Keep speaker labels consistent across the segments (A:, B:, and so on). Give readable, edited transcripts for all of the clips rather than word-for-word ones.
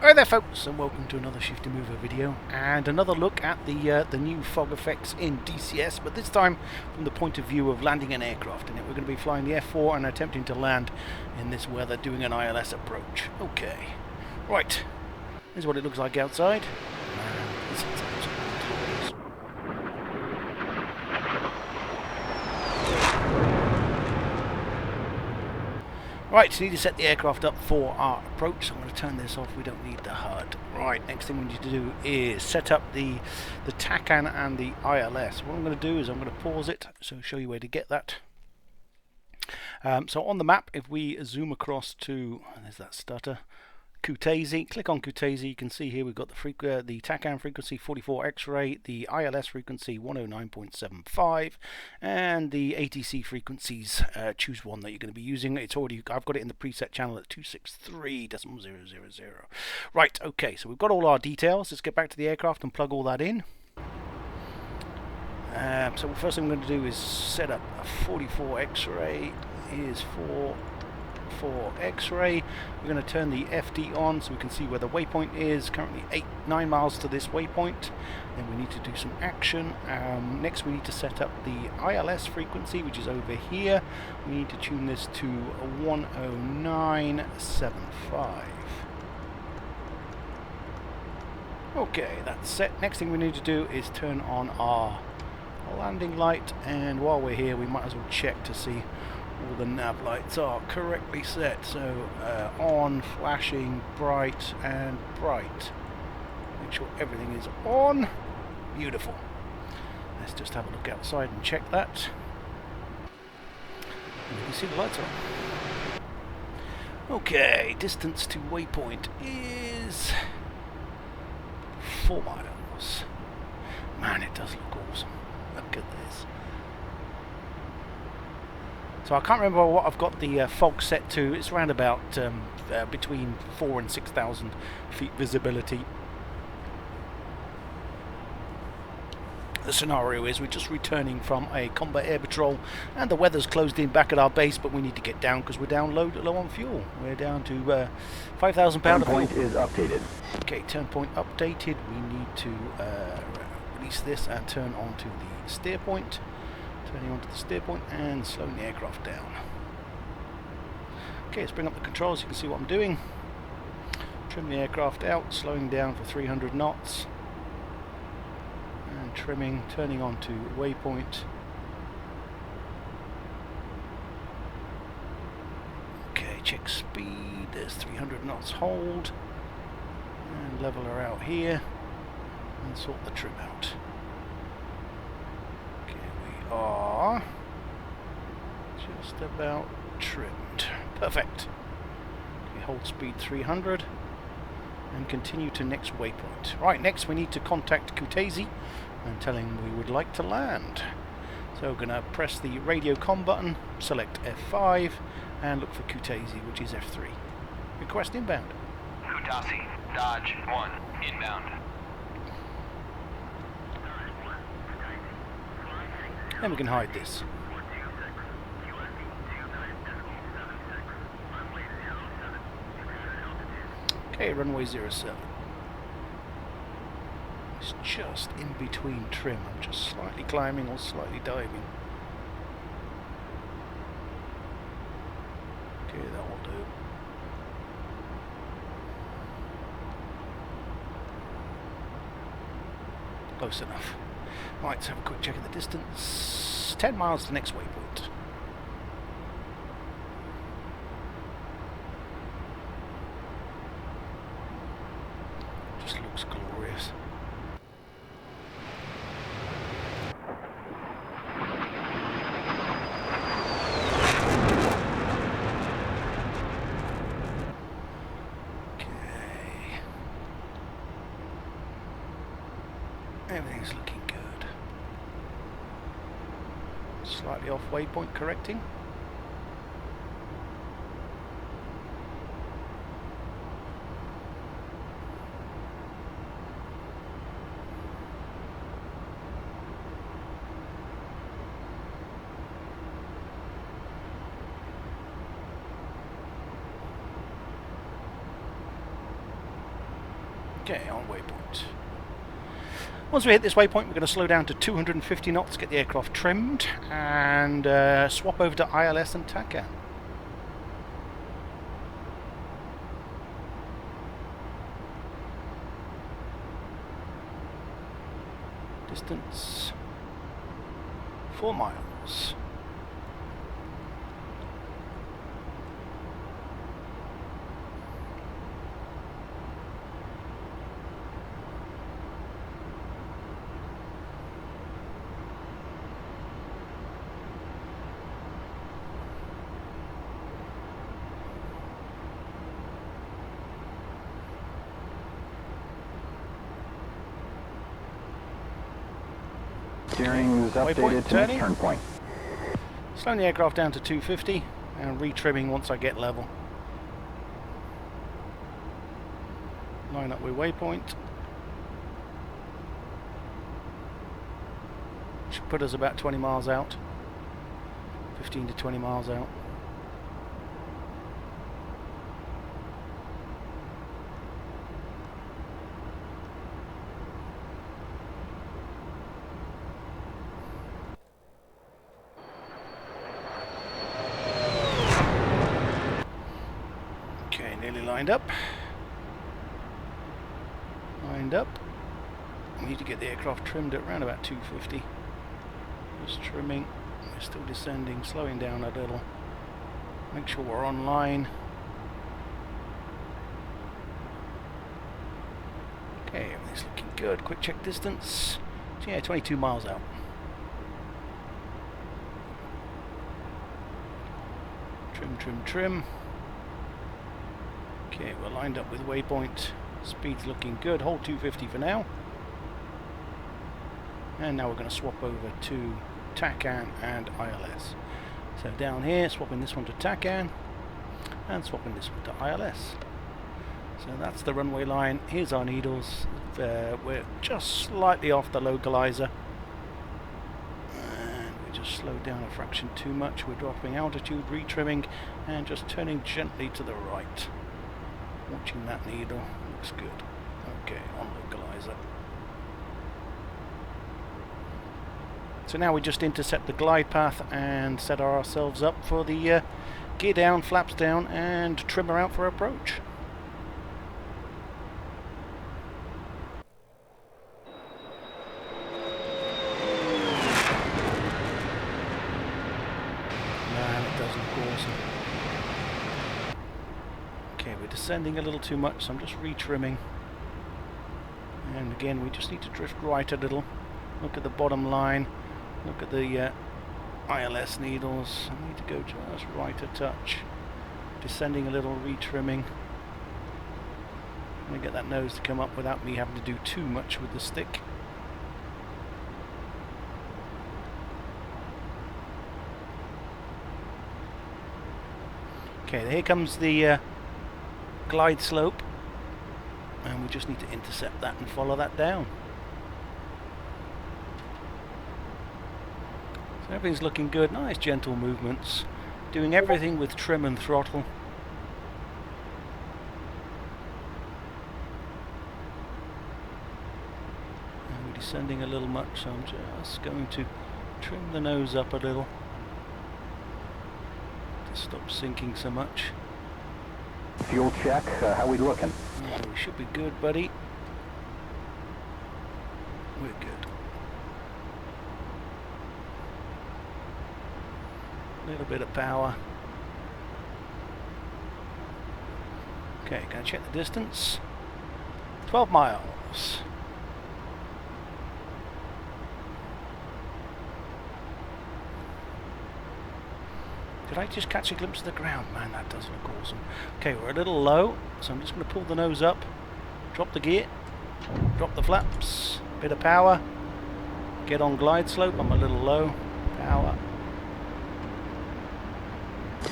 A: Hi there folks, and welcome to another Shifty Mover video and another look at the new fog effects in DCS, but this time from the point of view of landing an aircraft in it. We're going to be flying the F4 and attempting to land in this weather doing an ILS approach. Okay, right, this is what it looks like outside. Right, need to set the aircraft up for our approach, so I'm going to turn this off. We don't need the HUD. Right, next thing we need to do is set up the TACAN and the ILS. What I'm going to do is I'm going to pause it, so show you where to get that. So on the map, if we zoom across to, there's that stutter, Kutaisi, click on Kutaisi, you can see here we've got the TACAN frequency 44 X-ray, the ILS frequency 109.75, and the ATC frequencies. Choose one that you're going to be using. It's already, I've got it in the preset channel at 263.000. Right, okay, so we've got all our details. Let's get back to the aircraft and plug all that in. So the first thing I'm going to do is set up a 44 X-ray. Here's 4 X-ray. We're going to turn the FD on so we can see where the waypoint is. Currently 9 miles to this waypoint. Then we need to do some action. Next we need to set up the ILS frequency, which is over here. We need to tune this to 109.75. Okay, that's set. Next thing we need to do is turn on our landing light, and while we're here we might as well check to see all the nav lights are correctly set. So on, flashing, bright and bright. Make sure everything is on. Beautiful. Let's just have a look outside and check that. And you can see the lights on. Okay, distance to waypoint is 4 miles. Man, it does look awesome. Look at this. So I can't remember what I've got the fog set to. It's around about between 4,000 and 6,000 feet visibility. The scenario is we're just returning from a combat air patrol and the weather's closed in back at our base, but we need to get down because we're down low on fuel. We're down to 5,000 pound of fuel.
B: Turn point is updated.
A: Okay, turn point updated. We need to release this and turn on to the steer point. Turning onto the steer point and slowing the aircraft down. Okay, let's bring up the controls. You can see what I'm doing. Trim the aircraft out, slowing down for 300 knots. And trimming, turning on to waypoint. Okay, check speed. There's 300 knots, hold. And level her out here. And sort the trim out. Are just about trimmed. Perfect. Okay, hold speed 300 and continue to next waypoint. Right, next we need to contact Kutaisi and tell him we would like to land. So we're going to press the radio comm button, select F5 and look for Kutaisi, which is F3. Request inbound.
C: Kutaisi, Dodge 1, inbound.
A: Then we can hide this. Okay, runway 07. It's just in between trim. I'm just slightly climbing or slightly diving. Okay, that will do. Close enough. Right, let's have a quick check of the distance. 10 miles to the next waypoint. Just looks glorious. Okay. Everything's looking good. Slightly off waypoint, correcting. Okay, on waypoint. Once we hit this waypoint, we're going to slow down to 250 knots, get the aircraft trimmed, and swap over to ILS and TACAN. Distance 4 miles.
B: Steering's updated to next turn point.
A: Slowing the aircraft down to 250 and retrimming once I get level. Line up with waypoint. Should put us about 20 miles out. 15 to 20 miles out. Lined up. Lined up. We need to get the aircraft trimmed at around about 250. Just trimming. We're still descending, slowing down a little. Make sure we're on line. Okay, everything's looking good. Quick check distance. So yeah, 22 miles out. Trim, trim, trim. Okay, we're lined up with waypoint. Speed's looking good. Hold 250 for now. And now we're going to swap over to TACAN and ILS. So down here, swapping this one to TACAN and swapping this one to ILS. So that's the runway line. Here's our needles. We're just slightly off the localizer. And we just slowed down a fraction too much. We're dropping altitude, retrimming, and just turning gently to the right. Watching that needle, looks good. Okay, on localizer. So now we just intercept the glide path and set ourselves up for the gear down, flaps down, and trimmer out for approach. Man, it does look awesome. Okay, we're descending a little too much, so I'm just retrimming. And again, we just need to drift right a little. Look at the bottom line. Look at the ILS needles. I need to go just right a touch. Descending a little, retrimming. I'm going to get that nose to come up without me having to do too much with the stick. Okay, here comes the glide slope, and we just need to intercept that and follow that down. So everything's looking good. Nice gentle movements, doing everything with trim and throttle. And we're descending a little much, so I'm just going to trim the nose up a little to stop sinking so much.
B: Fuel check, how we looking?
A: Yeah, we should be good, buddy. We're good. A little bit of power. Okay, gonna check the distance. 12 miles. Did I just catch a glimpse of the ground? Man, that does look awesome. Okay, we're a little low, so I'm just going to pull the nose up, drop the gear, drop the flaps, bit of power, get on glide slope. I'm a little low, power.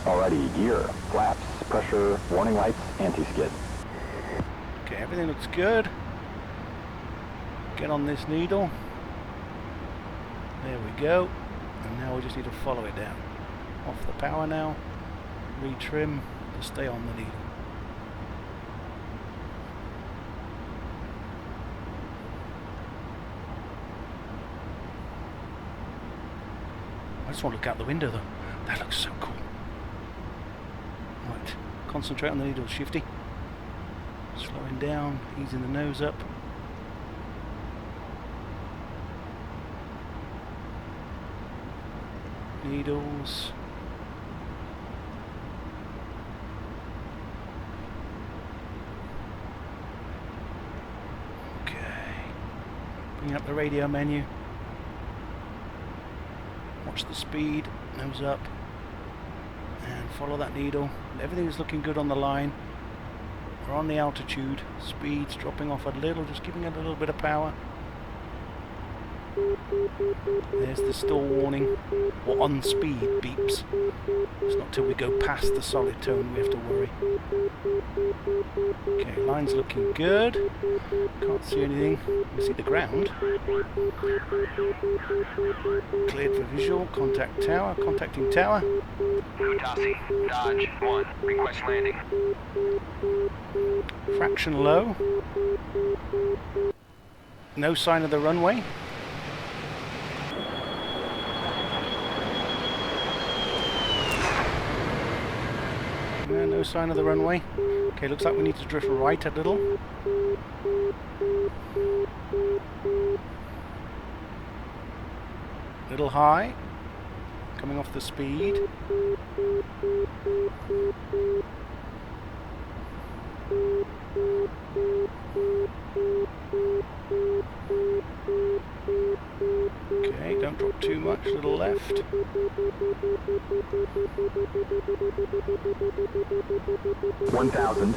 B: Alrighty, gear, flaps, pressure, warning lights, anti-skid.
A: Okay, everything looks good. Get on this needle. There we go. And now we just need to follow it down. Off the power now, retrim to stay on the needle. just want to look out the window though. That looks so cool. Right, concentrate on the needle, Shifty. Slowing down, easing the nose up. Needles. Okay. Bring up the radio menu. Watch the speed, nose up. And follow that needle. Everything's looking good on the line. We're on the altitude. Speed's dropping off a little, just giving it a little bit of power. There's the stall warning, or on speed beeps. It's not till we go past the solid tone we have to worry. Okay, line's looking good. Can't see anything. We see the ground. Cleared for visual. Contact tower. Contacting tower.
C: Kutasi, Dodge 1, request landing.
A: Fraction low. No sign of the runway. No sign of the runway. Okay, looks like we need to drift right a little. Little high. Coming off the speed. Okay, don't drop too much, little left.
B: $1,000.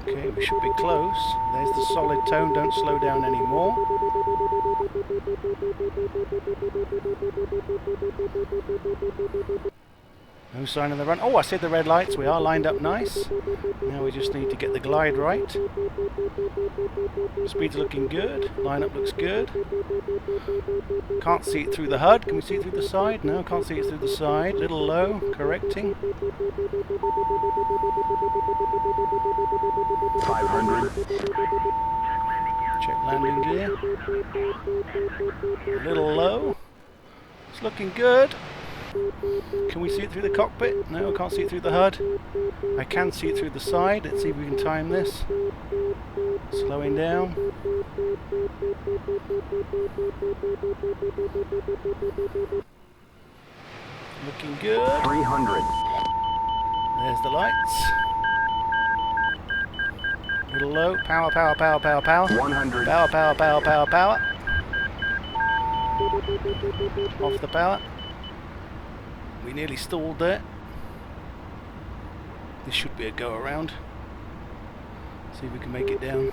A: Okay, we should be close. There's the solid tone, don't slow down anymore. No sign of the run. Oh, I see the red lights. We are lined up nice. Now we just need to get the glide right. Speed's looking good. Lineup looks good. Can't see it through the HUD. Can we see it through the side? No, can't see it through the side. Little low. Correcting.
B: 500.
A: Check landing gear. A little low. It's looking good. Can we see it through the cockpit? No, I can't see it through the HUD. I can see it through the side. Let's see if we can time this. Slowing down. Looking good.
B: 300.
A: There's the lights. A little low. Power, power, power, power, power.
B: 100.
A: Power, power, power, power, power. Off the power. We nearly stalled there. This should be a go around. See if we can make it down.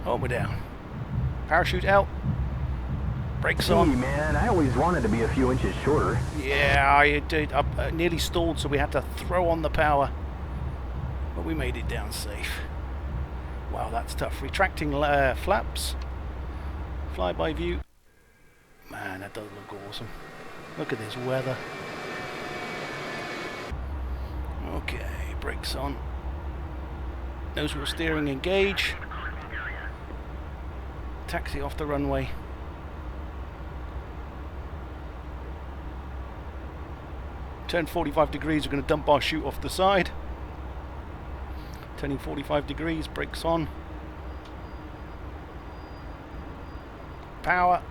A: Oh, we're down. Parachute out. Brakes on.
B: Hey man, I always wanted to be a few inches shorter.
A: Yeah, I nearly stalled, so we had to throw on the power. But we made it down safe. Wow, that's tough. Retracting flaps. Flyby view. Man, that does look awesome. Look at this weather. Okay, brakes on. Nose wheel steering engage. Taxi off the runway. Turn 45 degrees, we're going to dump our chute off the side. Turning 45 degrees, brakes on. Power,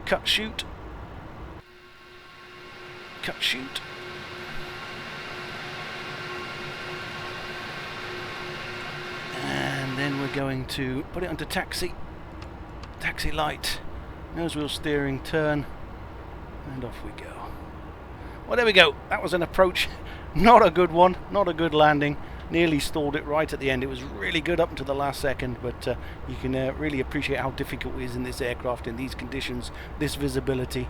A: cut chute. Cut chute. And then we're going to put it onto taxi. Taxi light. Nose wheel steering, turn. And off we go. Well, there we go. That was an approach. Not a good one. Not a good landing. Nearly stalled it right at the end. It was really good up until the last second, but you can really appreciate how difficult it is in this aircraft, in these conditions, this visibility.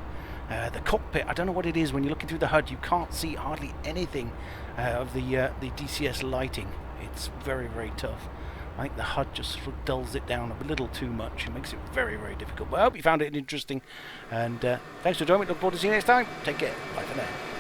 A: The cockpit, I don't know what it is. When you're looking through the HUD, you can't see hardly anything of the DCS lighting. It's very, very tough. I think the HUD just sort of dulls it down a little too much. It makes it very, very difficult. But I hope you found it interesting. And thanks for joining me. Look forward to seeing you next time. Take care. Bye for now.